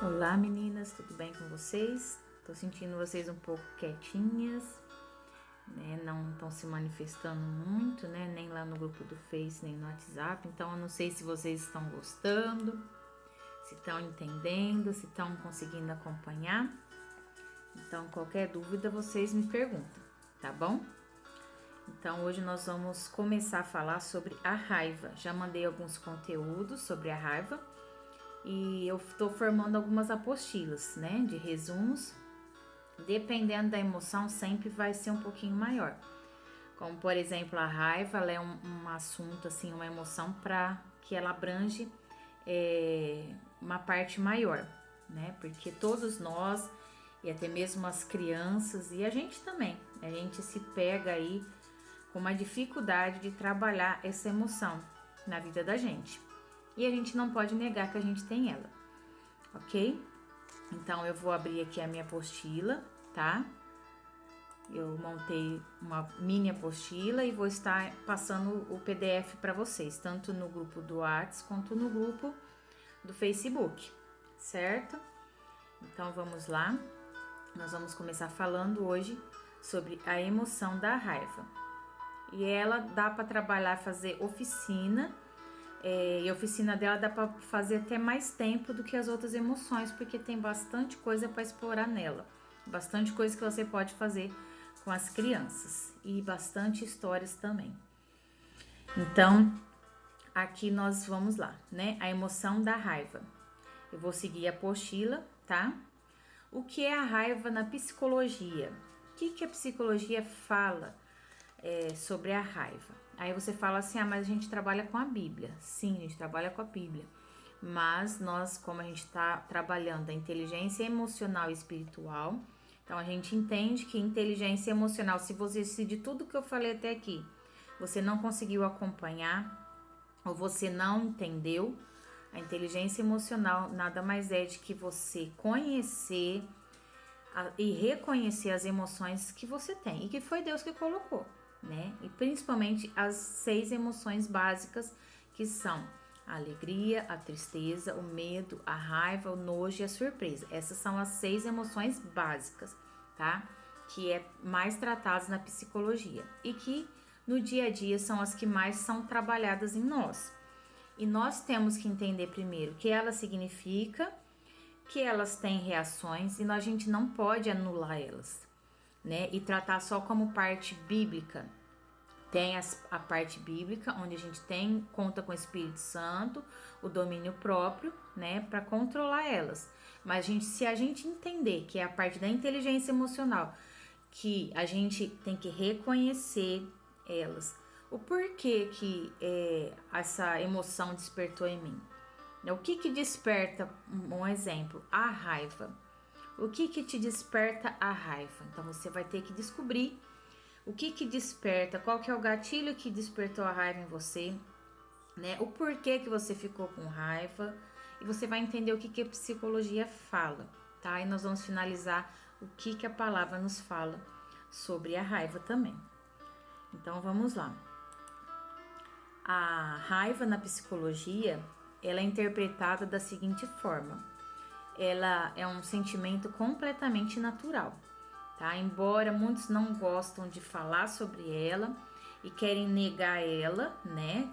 Olá meninas, tudo bem com vocês? Tô sentindo vocês um pouco quietinhas, né? Não estão se manifestando muito, né? Nem lá no grupo do Face, nem no WhatsApp. Então eu não sei se vocês estão gostando, se estão entendendo, se estão conseguindo acompanhar. Então qualquer dúvida vocês me perguntam, tá bom? Então hoje nós vamos começar a falar sobre a raiva. Já mandei alguns conteúdos sobre a raiva. E eu estou formando algumas apostilas, né, de resumos. Dependendo da emoção, sempre vai ser um pouquinho maior. Como, por exemplo, a raiva, ela é um assunto, assim, uma emoção para que ela abrange uma parte maior, né? Porque todos nós, e até mesmo as crianças, e a gente também, a gente se pega aí com uma dificuldade de trabalhar essa emoção na vida da gente. E a gente não pode negar que a gente tem ela, ok? Então eu vou abrir aqui a minha apostila, tá? Eu montei uma mini apostila e vou estar passando o PDF para vocês, tanto no grupo do WhatsApp quanto no grupo do Facebook, certo? Então vamos lá. Nós vamos começar falando hoje sobre a emoção da raiva. E ela dá para trabalhar, fazer oficina. E a oficina dela dá para fazer até mais tempo do que as outras emoções, porque tem bastante coisa para explorar nela, bastante coisa que você pode fazer com as crianças e bastante histórias também. Então, aqui nós vamos lá, né? A emoção da raiva. Eu vou seguir a apostila, tá? O que é a raiva na psicologia? O que a psicologia fala sobre a raiva? Aí você fala assim, mas a gente trabalha com a Bíblia. Sim, a gente trabalha com a Bíblia. Mas nós, como a gente está trabalhando a inteligência emocional e espiritual, então a gente entende que inteligência emocional, se você de tudo que eu falei até aqui, você não conseguiu acompanhar ou você não entendeu, a inteligência emocional nada mais é de que você conhecer e reconhecer as emoções que você tem e que foi Deus que colocou, né? E principalmente as 6 emoções básicas, que são a alegria, a tristeza, o medo, a raiva, o nojo e a surpresa. Essas são as 6 emoções básicas, tá? Que é mais tratadas na psicologia e que no dia a dia são as que mais são trabalhadas em nós. E nós temos que entender primeiro o que ela significa, que elas têm reações e a gente não pode anular elas, né? E tratar só como parte bíblica. Tem a parte bíblica, onde a gente conta com o Espírito Santo, o domínio próprio, né, para controlar elas. Mas se a gente entender que é a parte da inteligência emocional, que a gente tem que reconhecer elas, o porquê que essa emoção despertou em mim. O que desperta, um exemplo, a raiva. O que te desperta a raiva? Então você vai ter que descobrir o que desperta, qual que é o gatilho que despertou a raiva em você, né? O porquê que você ficou com raiva, e você vai entender o que a psicologia fala, tá? E nós vamos finalizar o que a palavra nos fala sobre a raiva também. Então vamos lá. A raiva na psicologia, ela é interpretada da seguinte forma: ela é um sentimento completamente natural, tá? Embora muitos não gostam de falar sobre ela e querem negar ela, né?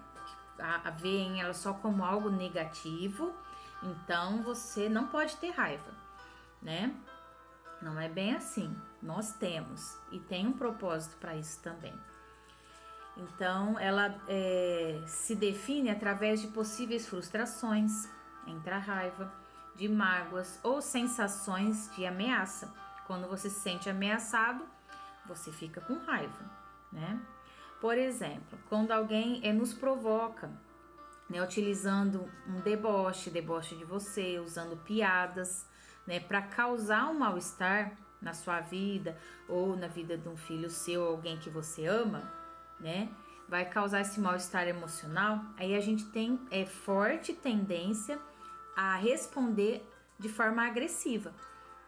Veem ela só como algo negativo, então você não pode ter raiva, né? Não é bem assim. Nós temos e tem um propósito para isso também. Então, ela se define através de possíveis frustrações, entre a raiva, de mágoas ou sensações de ameaça. Quando você se sente ameaçado, você fica com raiva, né? Por exemplo, quando alguém nos provoca, né, utilizando um deboche de você, usando piadas, né, para causar um mal-estar na sua vida ou na vida de um filho seu, alguém que você ama, né? Vai causar esse mal-estar emocional. Aí a gente tem forte tendência a responder de forma agressiva,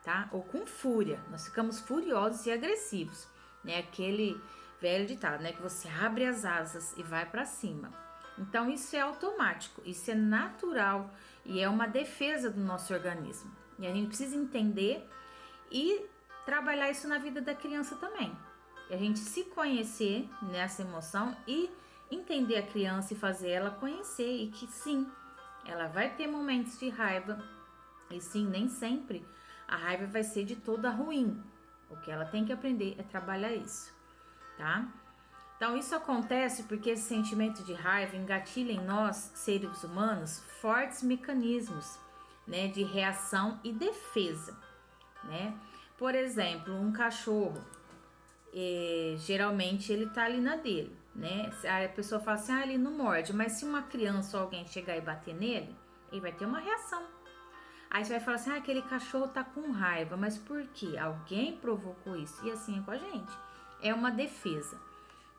tá? Ou com fúria. Nós ficamos furiosos e agressivos, né? Aquele velho ditado, né? Que você abre as asas e vai para cima. Então isso é automático, isso é natural e é uma defesa do nosso organismo. E a gente precisa entender e trabalhar isso na vida da criança também. E a gente se conhecer nessa emoção e entender a criança e fazer ela conhecer e que sim, ela vai ter momentos de raiva e sim, nem sempre a raiva vai ser de toda ruim. O que ela tem que aprender é trabalhar isso, tá? Então isso acontece porque esse sentimento de raiva engatilha em nós, seres humanos, fortes mecanismos, né, de reação e defesa, né? Por exemplo, um cachorro, geralmente ele tá ali na dele, né? A pessoa fala assim, ele não morde, mas se uma criança ou alguém chegar e bater nele, ele vai ter uma reação. Aí você vai falar assim, aquele cachorro tá com raiva, mas por quê? Alguém provocou isso. E assim é com a gente. É uma defesa,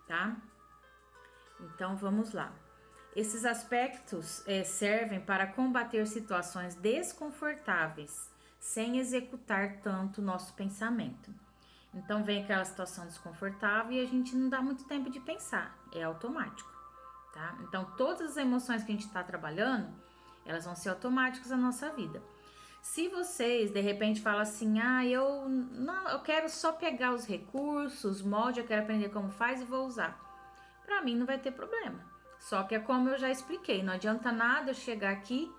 tá? Então vamos lá. Esses aspectos servem para combater situações desconfortáveis, sem executar tanto nosso pensamento. Então vem aquela situação desconfortável e a gente não dá muito tempo de pensar, é automático, tá? Então todas as emoções que a gente está trabalhando, elas vão ser automáticas na nossa vida. Se vocês de repente falam assim, eu quero só pegar os recursos, molde, eu quero aprender como faz e vou usar. Pra mim não vai ter problema. Só que é como eu já expliquei, não adianta nada eu chegar aqui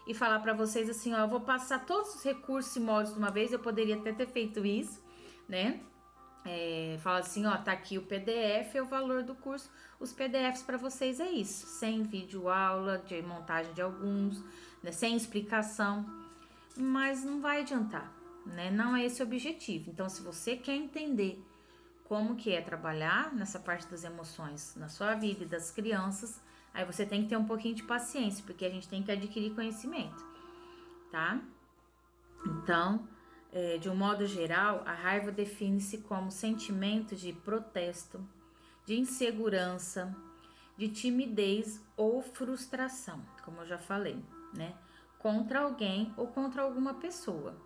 e falar pra vocês assim, eu vou passar todos os recursos e moldes de uma vez, eu poderia até ter feito isso, né? Fala assim, tá aqui o PDF, é o valor do curso. Os PDFs para vocês é isso, sem vídeo aula, de montagem de alguns, né? Sem explicação, mas não vai adiantar, né? Não é esse o objetivo. Então, se você quer entender como que é trabalhar nessa parte das emoções na sua vida e das crianças, aí você tem que ter um pouquinho de paciência, porque a gente tem que adquirir conhecimento, tá? Então, de um modo geral, a raiva define-se como sentimento de protesto, de insegurança, de timidez ou frustração, como eu já falei, né? Contra alguém ou contra alguma pessoa,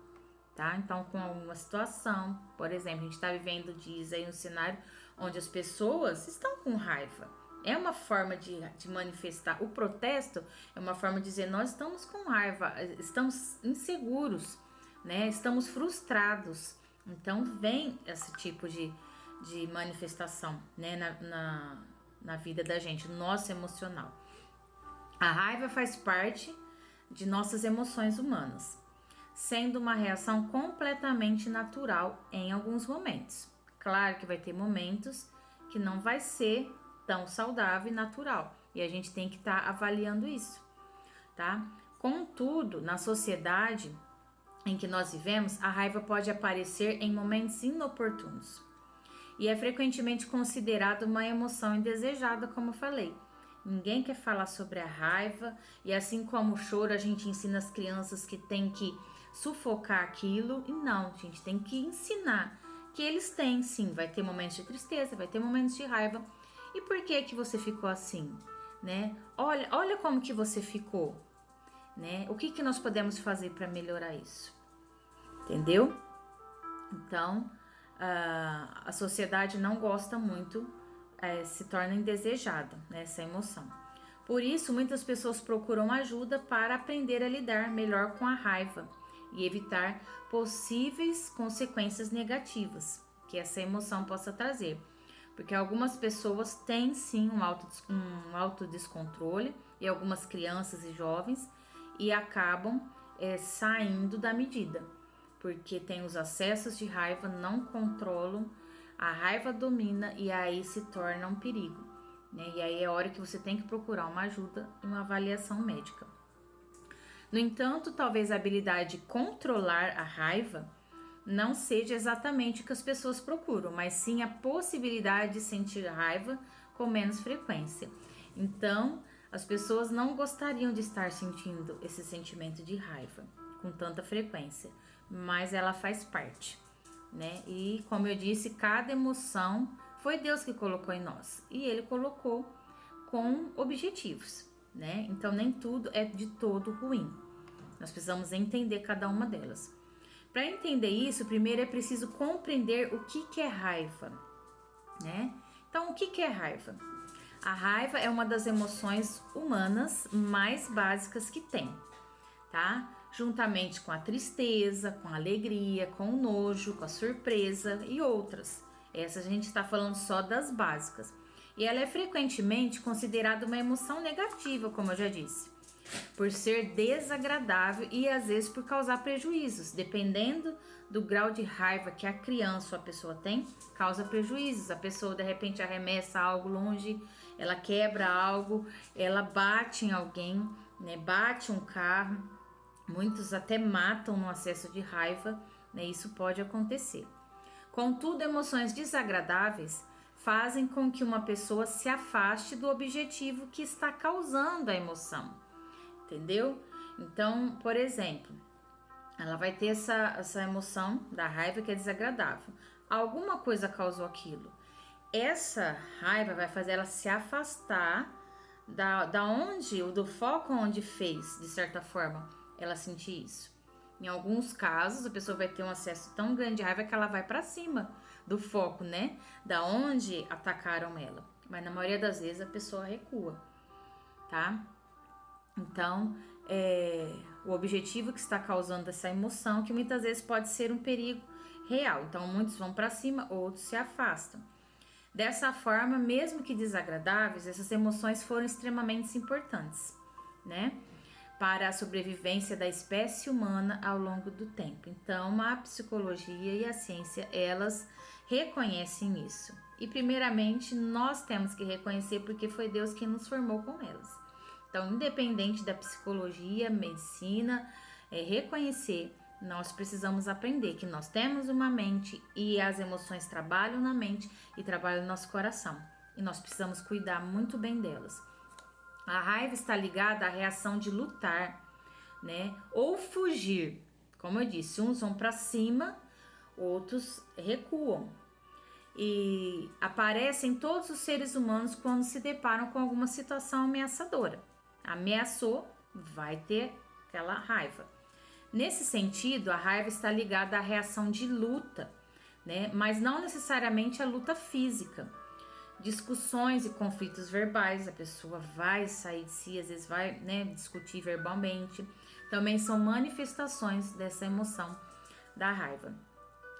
tá? Então, com alguma situação, por exemplo, a gente está vivendo dias aí um cenário onde as pessoas estão com raiva. É uma forma de manifestar. O protesto é uma forma de dizer, nós estamos com raiva, estamos inseguros, né? Estamos frustrados. Então, vem esse tipo de manifestação, né? Na vida da gente, no nosso emocional. A raiva faz parte de nossas emoções humanas, sendo uma reação completamente natural em alguns momentos. Claro que vai ter momentos que não vai ser tão saudável e natural, e a gente tem que estar avaliando isso, tá? Contudo, na sociedade em que nós vivemos, a raiva pode aparecer em momentos inoportunos e é frequentemente considerada uma emoção indesejada, como eu falei. Ninguém quer falar sobre a raiva, e assim como o choro, a gente ensina as crianças que tem que sufocar aquilo, e não, a gente tem que ensinar que eles têm, sim, vai ter momentos de tristeza, vai ter momentos de raiva. E por que você ficou assim, né? Olha como que você ficou, né? O que nós podemos fazer para melhorar isso? Entendeu? Então, a sociedade não gosta muito, se torna indesejada, né, essa emoção. Por isso, muitas pessoas procuram ajuda para aprender a lidar melhor com a raiva e evitar possíveis consequências negativas que essa emoção possa trazer. Porque algumas pessoas têm sim um autodescontrole, e algumas crianças e jovens, e acabam saindo da medida, porque tem os acessos de raiva, não controlam, a raiva domina e aí se torna um perigo, né? E aí é a hora que você tem que procurar uma ajuda e uma avaliação médica. No entanto, talvez a habilidade de controlar a raiva não seja exatamente o que as pessoas procuram, mas sim a possibilidade de sentir raiva com menos frequência. Então, as pessoas não gostariam de estar sentindo esse sentimento de raiva com tanta frequência, mas ela faz parte, né? E como eu disse, cada emoção foi Deus que colocou em nós, e Ele colocou com objetivos, né? Então nem tudo é de todo ruim. Nós precisamos entender cada uma delas. Para entender isso, primeiro é preciso compreender o que é raiva, né? Então, o que é raiva? A raiva é uma das emoções humanas mais básicas que tem, tá? juntamente com a tristeza, com a alegria, com o nojo, com a surpresa e outras. Essa a gente está falando só das básicas. E ela é frequentemente considerada uma emoção negativa, como eu já disse, por ser desagradável e às vezes por causar prejuízos. Dependendo do grau de raiva que a criança ou a pessoa tem, causa prejuízos. A pessoa de repente arremessa algo longe, ela quebra algo, ela bate em alguém, né? Bate um carro. Muitos até matam no acesso de raiva, né? Isso pode acontecer. Contudo, emoções desagradáveis fazem com que uma pessoa se afaste do objetivo que está causando a emoção, entendeu? Então, por exemplo, ela vai ter essa emoção da raiva que é desagradável. Alguma coisa causou aquilo. Essa raiva vai fazer ela se afastar da onde, ou do foco onde fez, de certa forma, ela sentir isso. Em alguns casos, a pessoa vai ter um acesso tão grande de raiva que ela vai para cima do foco, né? Da onde atacaram ela. Mas na maioria das vezes a pessoa recua, tá? Então, o objetivo que está causando essa emoção, que muitas vezes pode ser um perigo real. Então, muitos vão para cima, outros se afastam. Dessa forma, mesmo que desagradáveis, essas emoções foram extremamente importantes, né? Para a sobrevivência da espécie humana ao longo do tempo. Então, a psicologia e a ciência, elas reconhecem isso. E primeiramente, nós temos que reconhecer porque foi Deus quem nos formou com elas. Então, independente da psicologia, medicina, reconhecer, nós precisamos aprender que nós temos uma mente e as emoções trabalham na mente e trabalham no nosso coração. E nós precisamos cuidar muito bem delas. A raiva está ligada à reação de lutar, né? Ou fugir. Como eu disse, uns vão para cima, outros recuam. E aparece em todos os seres humanos quando se deparam com alguma situação ameaçadora. Ameaçou, vai ter aquela raiva. Nesse sentido, a raiva está ligada à reação de luta, né? Mas não necessariamente a luta física. Discussões e conflitos verbais, a pessoa vai sair de si, às vezes vai, né, discutir verbalmente, também são manifestações dessa emoção da raiva.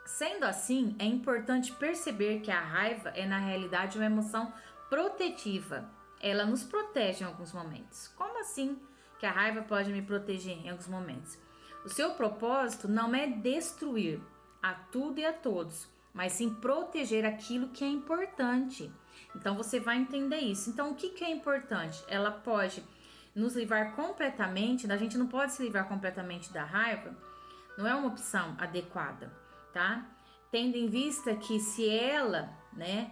Sendo assim, é importante perceber que a raiva é na realidade uma emoção protetiva. Ela nos protege em alguns momentos. Como assim que a raiva pode me proteger em alguns momentos? O seu propósito não é destruir a tudo e a todos, mas sim proteger aquilo que é importante. Então você vai entender isso. Então o que é importante? Ela pode nos livrar completamente, a gente não pode se livrar completamente da raiva, não é uma opção adequada, tá? Tendo em vista que se ela, né,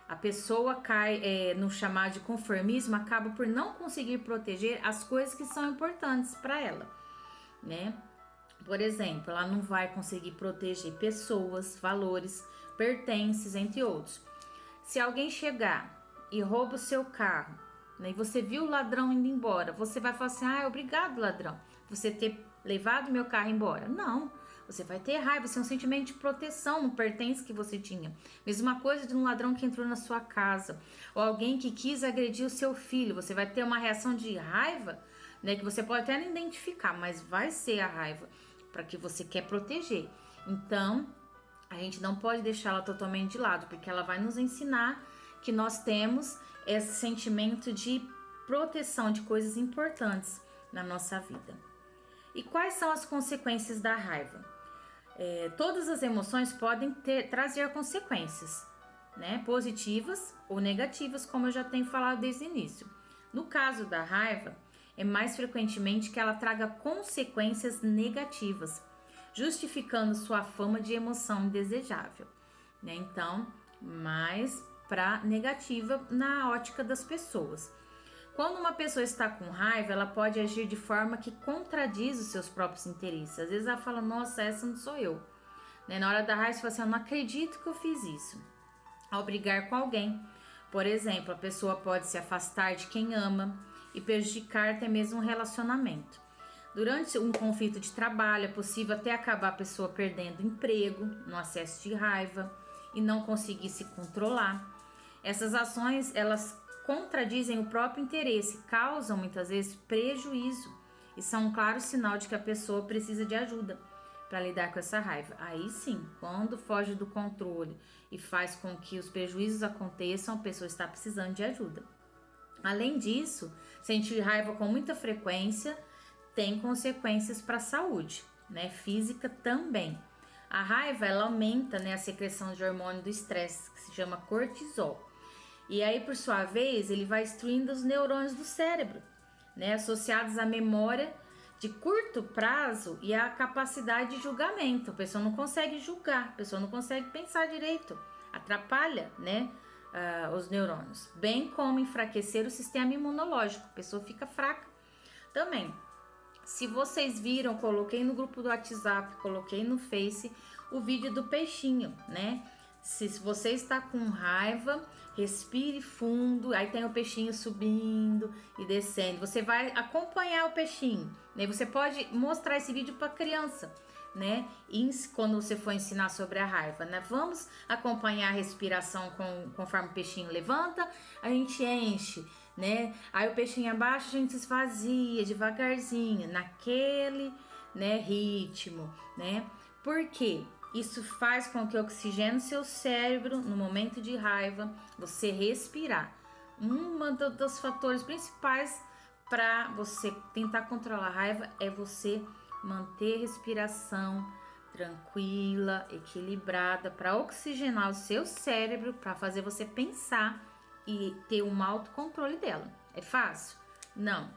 a pessoa cai no chamado de conformismo, acaba por não conseguir proteger as coisas que são importantes para ela, né? Por exemplo, ela não vai conseguir proteger pessoas, valores, pertences, entre outros. Se alguém chegar e rouba o seu carro, né, e você viu o ladrão indo embora, você vai falar assim, obrigado, ladrão, você ter levado meu carro embora. Não, você vai ter raiva, você é um sentimento de proteção no pertence que você tinha. Mesma coisa de um ladrão que entrou na sua casa, ou alguém que quis agredir o seu filho, você vai ter uma reação de raiva, né, que você pode até não identificar, mas vai ser a raiva, para que você quer proteger. Então, a gente não pode deixá-la totalmente de lado, porque ela vai nos ensinar que nós temos esse sentimento de proteção de coisas importantes na nossa vida. E quais são as consequências da raiva? Todas as emoções podem trazer consequências, né? Positivas ou negativas, como eu já tenho falado desde o início. No caso da raiva, é mais frequentemente que ela traga consequências negativas, justificando sua fama de emoção indesejável, né? Então, mais para negativa na ótica das pessoas. Quando uma pessoa está com raiva, ela pode agir de forma que contradiz os seus próprios interesses. Às vezes ela fala, nossa, essa não sou eu, né? Na hora da raiva, você fala assim, eu não acredito que eu fiz isso. Ao brigar com alguém, por exemplo, a pessoa pode se afastar de quem ama e prejudicar até mesmo um relacionamento. Durante um conflito de trabalho, é possível até acabar a pessoa perdendo emprego, no acesso de raiva e não conseguir se controlar. Essas ações, elas contradizem o próprio interesse, causam muitas vezes prejuízo Isso é um claro sinal de que a pessoa precisa de ajuda para lidar com essa raiva. Aí sim, quando foge do controle e faz com que os prejuízos aconteçam, a pessoa está precisando de ajuda. Além disso, sentir raiva com muita frequência tem consequências para a saúde, né? Física também. A raiva, ela aumenta, né, a secreção de hormônio do estresse, que se chama cortisol. E aí, por sua vez, ele vai destruindo os neurônios do cérebro, né, associados à memória de curto prazo e à capacidade de julgamento. A pessoa não consegue julgar, a pessoa não consegue pensar direito, atrapalha, né, os neurônios, bem como enfraquecer o sistema imunológico. A pessoa fica fraca também. Se vocês viram, coloquei no grupo do WhatsApp, coloquei no Face o vídeo do peixinho, né? Se você está com raiva, respire fundo, aí tem o peixinho subindo e descendo. Você vai acompanhar o peixinho, né? Você pode mostrar esse vídeo para criança, né? E quando você for ensinar sobre a raiva, né? Vamos acompanhar a respiração conforme o peixinho levanta, a gente enche, né? Aí o peixinho abaixa, a gente esvazia devagarzinho, naquele, né, ritmo, né? Por quê? Isso faz com que oxigene seu cérebro no momento de raiva, você respirar. Um dos fatores principais para você tentar controlar a raiva é você manter a respiração tranquila, equilibrada, para oxigenar o seu cérebro, para fazer você pensar e ter um autocontrole dela. É fácil? Não,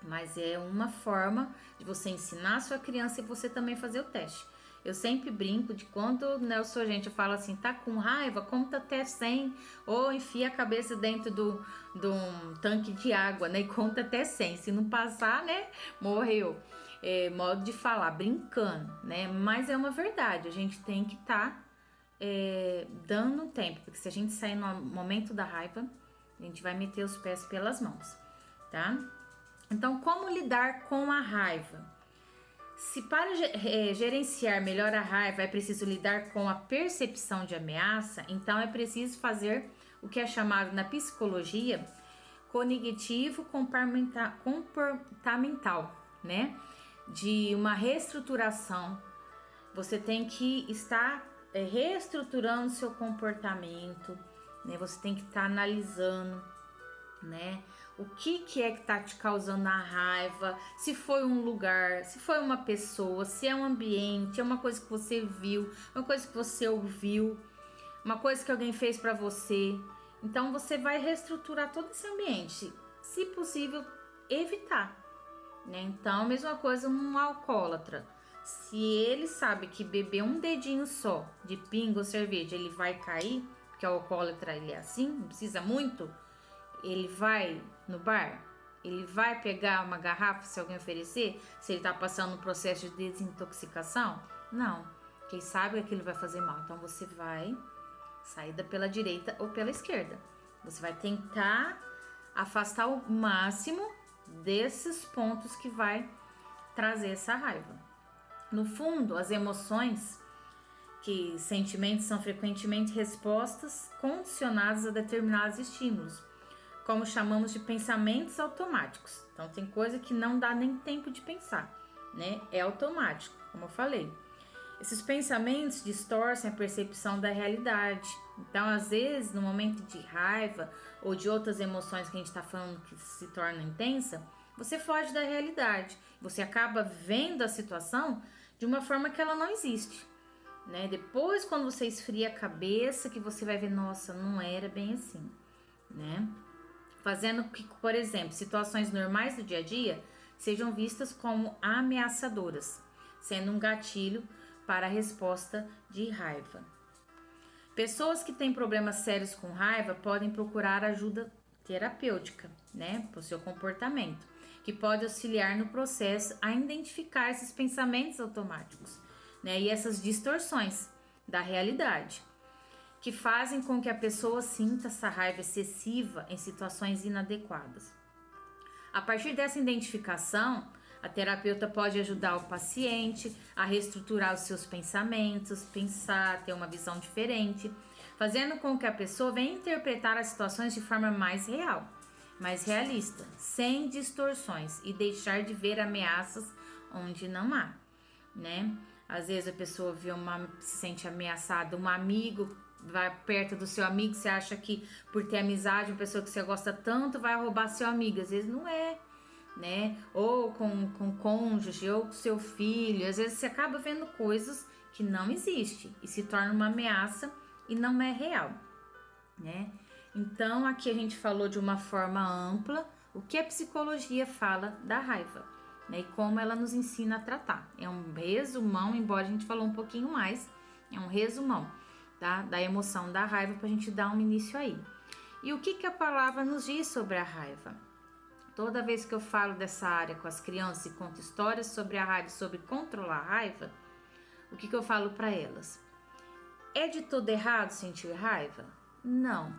mas é uma forma de você ensinar a sua criança e você também fazer o teste. Eu sempre brinco de quando, né, eu sou gente, eu falo assim, tá com raiva, conta até 100, ou enfia a cabeça dentro de um tanque de água, né, e conta até 100, se não passar, né, morreu. É modo de falar, brincando, né, mas é uma verdade, a gente tem que estar dando tempo, porque se a gente sair no momento da raiva, a gente vai meter os pés pelas mãos, tá? Então, como lidar com a raiva? Se para gerenciar melhor a raiva é preciso lidar com a percepção de ameaça, então é preciso fazer o que é chamado na psicologia cognitivo comportamental, né? De uma reestruturação. Você tem que estar reestruturando seu comportamento, né? Você tem que estar analisando, né? O que é que tá te causando a raiva? Se foi um lugar, se foi uma pessoa, se é um ambiente, é uma coisa que você viu, uma coisa que você ouviu, uma coisa que alguém fez para você. Então você vai reestruturar todo esse ambiente, se possível evitar, né? Então, mesma coisa um alcoólatra. Se ele sabe que beber um dedinho só de pinga ou cerveja ele vai cair, porque o alcoólatra ele é assim, não precisa muito. Ele vai no bar, ele vai pegar uma garrafa se alguém oferecer, se ele tá passando um processo de desintoxicação? Não, quem sabe é que ele vai fazer mal. Então você vai sair pela direita ou pela esquerda. Você vai tentar afastar o máximo desses pontos que vai trazer essa raiva. No fundo, as emoções, que sentimentos são frequentemente respostas condicionadas a determinados estímulos, como chamamos de pensamentos automáticos. Então tem coisa que não dá nem tempo de pensar, né? É automático, como eu falei. Esses pensamentos distorcem a percepção da realidade. Então, às vezes, no momento de raiva ou de outras emoções que a gente está falando que se tornam intensa, você foge da realidade. Você acaba vendo a situação de uma forma que ela não existe, né? Depois, quando você esfria a cabeça, que você vai ver, nossa, não era bem assim, né? Fazendo que, por exemplo, situações normais do dia a dia sejam vistas como ameaçadoras, sendo um gatilho para a resposta de raiva. Pessoas que têm problemas sérios com raiva podem procurar ajuda terapêutica, né, para o seu comportamento, que pode auxiliar no processo a identificar esses pensamentos automáticos, né, e essas distorções da realidade, que fazem com que a pessoa sinta essa raiva excessiva em situações inadequadas. A partir dessa identificação, a terapeuta pode ajudar o paciente a reestruturar os seus pensamentos, pensar, ter uma visão diferente, fazendo com que a pessoa venha interpretar as situações de forma mais real. mas realista, sem distorções e deixar de ver ameaças onde não há, né? Às vezes a pessoa se sente ameaçada, um amigo vai perto do seu amigo, você acha que por ter amizade, uma pessoa que você gosta tanto vai roubar seu amigo, às vezes não é, né? Ou com cônjuge, ou com seu filho, às vezes você acaba vendo coisas que não existem e se torna uma ameaça e não é real, né? Então aqui a gente falou de uma forma ampla o que a psicologia fala da raiva, né? E como ela nos ensina a tratar. É um resumão, embora a gente falou um pouquinho mais, é um resumão, tá? Da emoção da raiva pra gente dar um início aí. E o que a palavra nos diz sobre a raiva? Toda vez que eu falo dessa área com as crianças e conto histórias sobre a raiva, sobre controlar a raiva, o que eu falo para elas? É de todo errado sentir raiva? Não.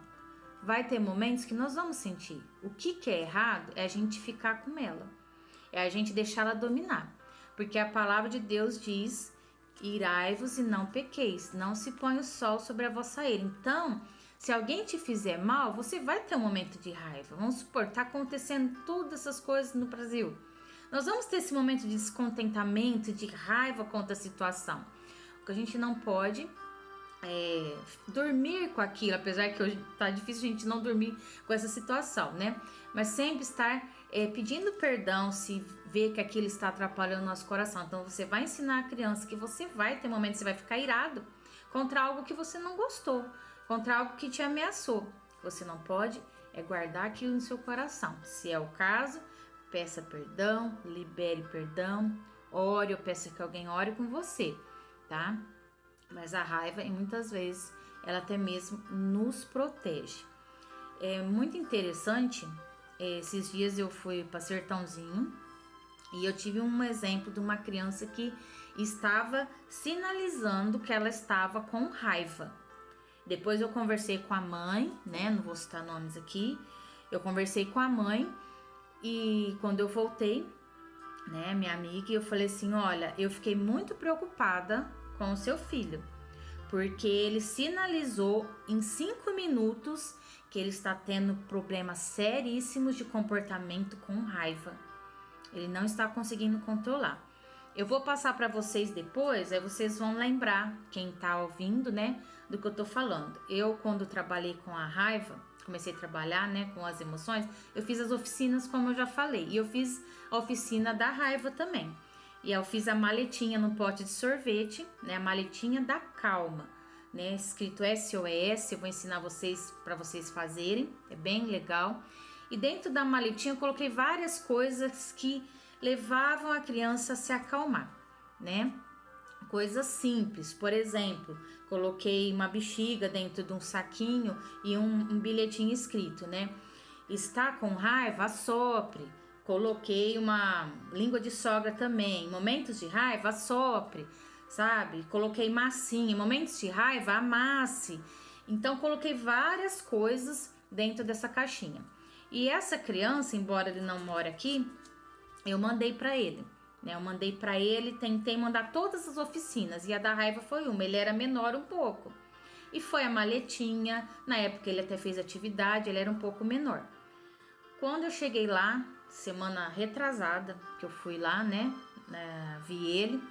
Vai ter momentos que nós vamos sentir. O que é errado é a gente ficar com ela. É a gente deixá-la dominar. Porque a palavra de Deus diz: irai-vos e não pequeis. Não se põe o sol sobre a vossa ira. Então, se alguém te fizer mal, você vai ter um momento de raiva. Vamos supor, tá acontecendo todas essas coisas no Brasil. Nós vamos ter esse momento de descontentamento, de raiva contra a situação. O que a gente não pode dormir com aquilo, apesar que hoje tá difícil a gente não dormir com essa situação, né? Mas sempre estar pedindo perdão se vê que aquilo está atrapalhando o nosso coração. Então você vai ensinar a criança que você vai ter momentos que você vai ficar irado contra algo que você não gostou, contra algo que te ameaçou. Você não pode guardar aquilo no seu coração. Se é o caso, peça perdão, libere perdão, ore ou peça que alguém ore com você, tá? Mas a raiva, e muitas vezes, ela até mesmo nos protege. É muito interessante, esses dias eu fui para Sertãozinho e eu tive um exemplo de uma criança que estava sinalizando que ela estava com raiva. Depois eu conversei com a mãe, né? Não vou citar nomes aqui. Eu conversei com a mãe e quando eu voltei, né, minha amiga, eu falei assim: olha, eu fiquei muito preocupada com o seu filho, porque ele sinalizou em 5 minutos que ele está tendo problemas seríssimos de comportamento com raiva. Ele não está conseguindo controlar. Eu vou passar para vocês depois, aí vocês vão lembrar, quem está ouvindo, né, do que eu tô falando. Eu, quando trabalhei com a raiva, comecei a trabalhar, né, com as emoções, eu fiz as oficinas, como eu já falei, e eu fiz a oficina da raiva também. E eu fiz a maletinha no pote de sorvete, né? A maletinha da calma, né? Escrito SOS, eu vou ensinar vocês para vocês fazerem, é bem legal. E dentro da maletinha eu coloquei várias coisas que levavam a criança a se acalmar, né? Coisas simples, por exemplo, coloquei uma bexiga dentro de um saquinho e um bilhetinho escrito, né? Está com raiva? Assopre. Coloquei uma língua de sogra também. Em momentos de raiva, assopre, sabe? Coloquei massinha. Em momentos de raiva, amasse. Então, coloquei várias coisas dentro dessa caixinha. E essa criança, embora ele não mora aqui, eu mandei para ele, né? Eu mandei para ele, tentei mandar todas as oficinas. E a da raiva foi uma. Ele era menor um pouco. E foi a maletinha. Na época, ele até fez atividade, ele era um pouco menor. Quando eu cheguei lá, semana retrasada, que eu fui lá, né, vi ele,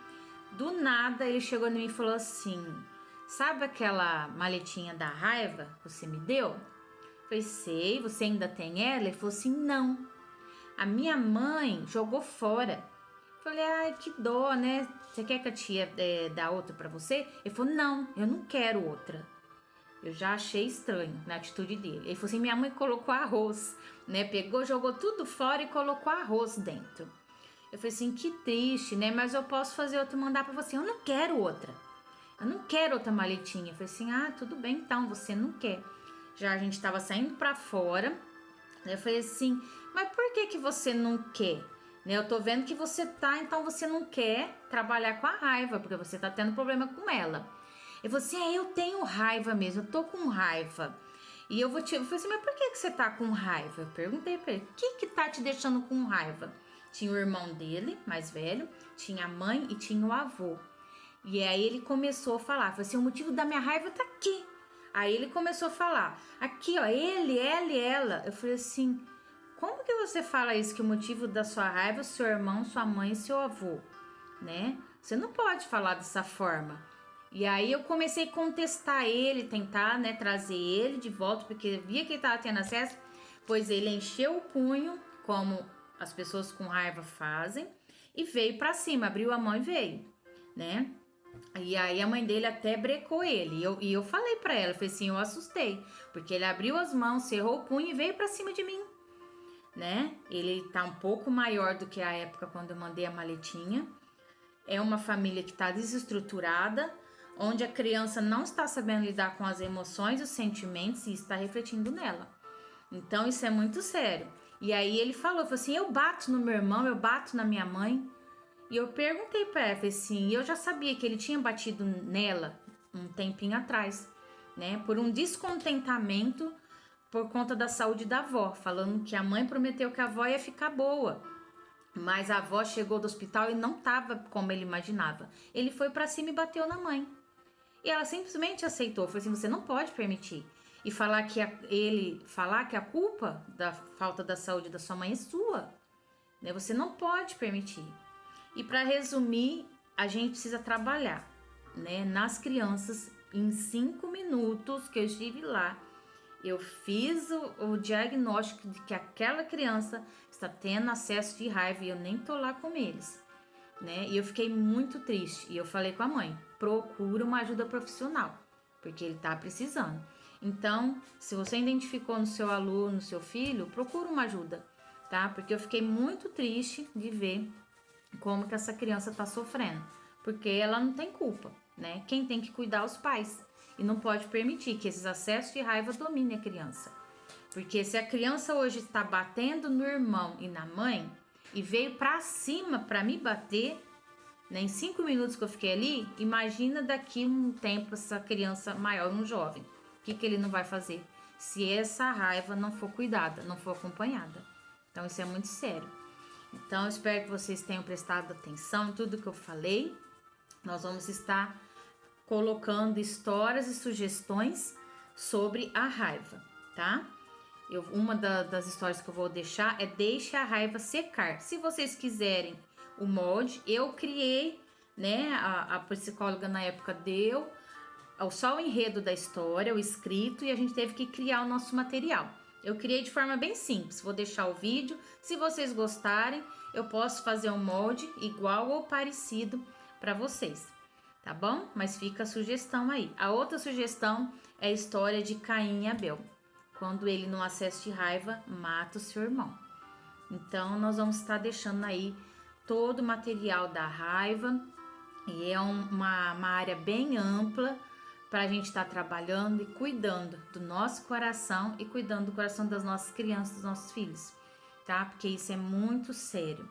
do nada ele chegou em mim e falou assim: sabe aquela maletinha da raiva que você me deu? Eu falei: sei, você ainda tem ela? Ele falou assim: não, a minha mãe jogou fora. Eu falei: ai, que dó, né, você quer que a tia dá outra pra você? Ele falou: não, eu não quero outra. Eu já achei estranho na atitude dele. Ele falou assim: minha mãe colocou arroz, né? Pegou, jogou tudo fora e colocou arroz dentro. Eu falei assim: que triste, né? Mas eu posso fazer outra e mandar pra você. Eu não quero outra. Eu não quero outra maletinha. Eu falei assim: ah, tudo bem então, você não quer. Já a gente tava saindo pra fora. Eu falei assim: mas por que você não quer? Né? Eu tô vendo que você tá, então você não quer trabalhar com a raiva, porque você tá tendo problema com ela. Eu falei assim: eu tenho raiva mesmo, eu tô com raiva. E eu falei assim: mas por que você tá com raiva? Eu perguntei pra ele: o que tá te deixando com raiva? Tinha o irmão dele, mais velho, tinha a mãe e tinha o avô. E aí ele começou a falar, falou assim: o motivo da minha raiva tá aqui. Aí ele começou a falar: aqui ó, ele, ela e ela. Eu falei assim: como que você fala isso, que o motivo da sua raiva é seu irmão, sua mãe e seu avô, né? Você não pode falar dessa forma. E aí eu comecei a contestar ele, tentar, né, trazer ele de volta, porque eu via que ele estava tendo acesso, pois ele encheu o punho, como as pessoas com raiva fazem, e veio para cima, abriu a mão e veio, né? E aí a mãe dele até brecou ele, e eu falei para ela, falei assim, eu assustei, porque ele abriu as mãos, cerrou o punho e veio para cima de mim, né? Ele tá um pouco maior do que a época quando eu mandei a maletinha. É uma família que está desestruturada, onde a criança não está sabendo lidar com as emoções e os sentimentos e está refletindo nela. Então isso é muito sério. E aí ele falou assim, eu bato no meu irmão, eu bato na minha mãe. E eu perguntei para ela, assim, eu já sabia que ele tinha batido nela um tempinho atrás, né? Por um descontentamento por conta da saúde da avó, falando que a mãe prometeu que a avó ia ficar boa. Mas a avó chegou do hospital e não estava como ele imaginava. Ele foi para cima e bateu na mãe. E ela simplesmente aceitou. Falou assim, você não pode permitir. E falar que a culpa da falta da saúde da sua mãe é sua. Né? Você não pode permitir. E para resumir, a gente precisa trabalhar, né, nas crianças. Em 5 minutos que eu estive lá, eu fiz o diagnóstico de que aquela criança está tendo acesso de raiva e eu nem tô lá com eles, né? E eu fiquei muito triste. E eu falei com a mãe, procura uma ajuda profissional, porque ele tá precisando. Então, se você identificou no seu aluno, no seu filho, procura uma ajuda, tá? Porque eu fiquei muito triste de ver como que essa criança tá sofrendo, porque ela não tem culpa, né? Quem tem que cuidar é os pais. E não pode permitir que esses acessos de raiva dominem a criança. Porque se a criança hoje está batendo no irmão e na mãe e veio pra cima pra me bater, né, em 5 minutos que eu fiquei ali, imagina daqui um tempo essa criança maior, um jovem. O que ele não vai fazer se essa raiva não for cuidada, não for acompanhada? Então isso é muito sério. Então eu espero que vocês tenham prestado atenção em tudo que eu falei. Nós vamos estar colocando histórias e sugestões sobre a raiva, tá? Uma das histórias que eu vou deixar é Deixe a Raiva Secar. Se vocês quiserem o molde, eu criei, né? A psicóloga na época deu só o enredo da história, o escrito, e a gente teve que criar o nosso material. Eu criei de forma bem simples, vou deixar o vídeo. Se vocês gostarem, eu posso fazer um molde igual ou parecido para vocês. Tá bom? Mas fica a sugestão aí. A outra sugestão é a história de Caim e Abel. Quando ele, num acesso de raiva, mata o seu irmão. Então, nós vamos estar deixando aí todo o material da raiva. E é uma área bem ampla para a gente estar trabalhando e cuidando do nosso coração e cuidando do coração das nossas crianças, dos nossos filhos. Tá? Porque isso é muito sério.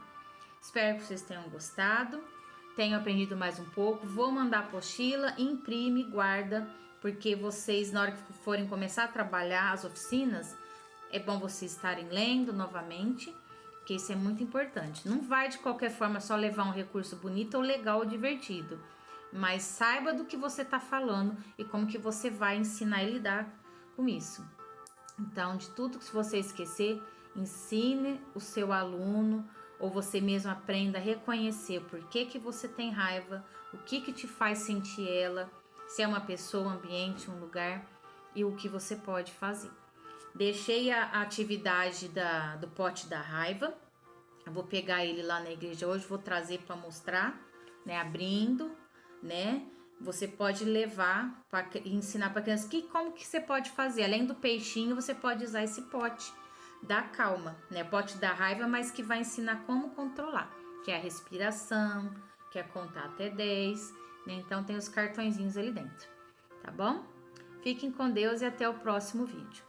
Espero que vocês tenham gostado. Tenho aprendido mais um pouco, vou mandar a apostila, imprime, guarda, porque vocês, na hora que forem começar a trabalhar as oficinas, é bom vocês estarem lendo novamente, porque isso é muito importante. Não vai de qualquer forma só levar um recurso bonito ou legal ou divertido, mas saiba do que você está falando e como que você vai ensinar e lidar com isso. Então, de tudo que você esquecer, ensine o seu aluno, ou você mesmo aprenda a reconhecer por que você tem raiva, o que te faz sentir ela, se é uma pessoa, um ambiente, um lugar, e o que você pode fazer. Deixei a atividade do pote da raiva, eu vou pegar ele lá na igreja hoje, vou trazer para mostrar, né, abrindo, né, você pode levar para ensinar para criança como que você pode fazer, além do peixinho, você pode usar esse pote da calma, né? Pote da raiva, mas que vai ensinar como controlar, que é a respiração, que é contar até 10, né? Então tem os cartõezinhos ali dentro, tá bom? Fiquem com Deus e até o próximo vídeo.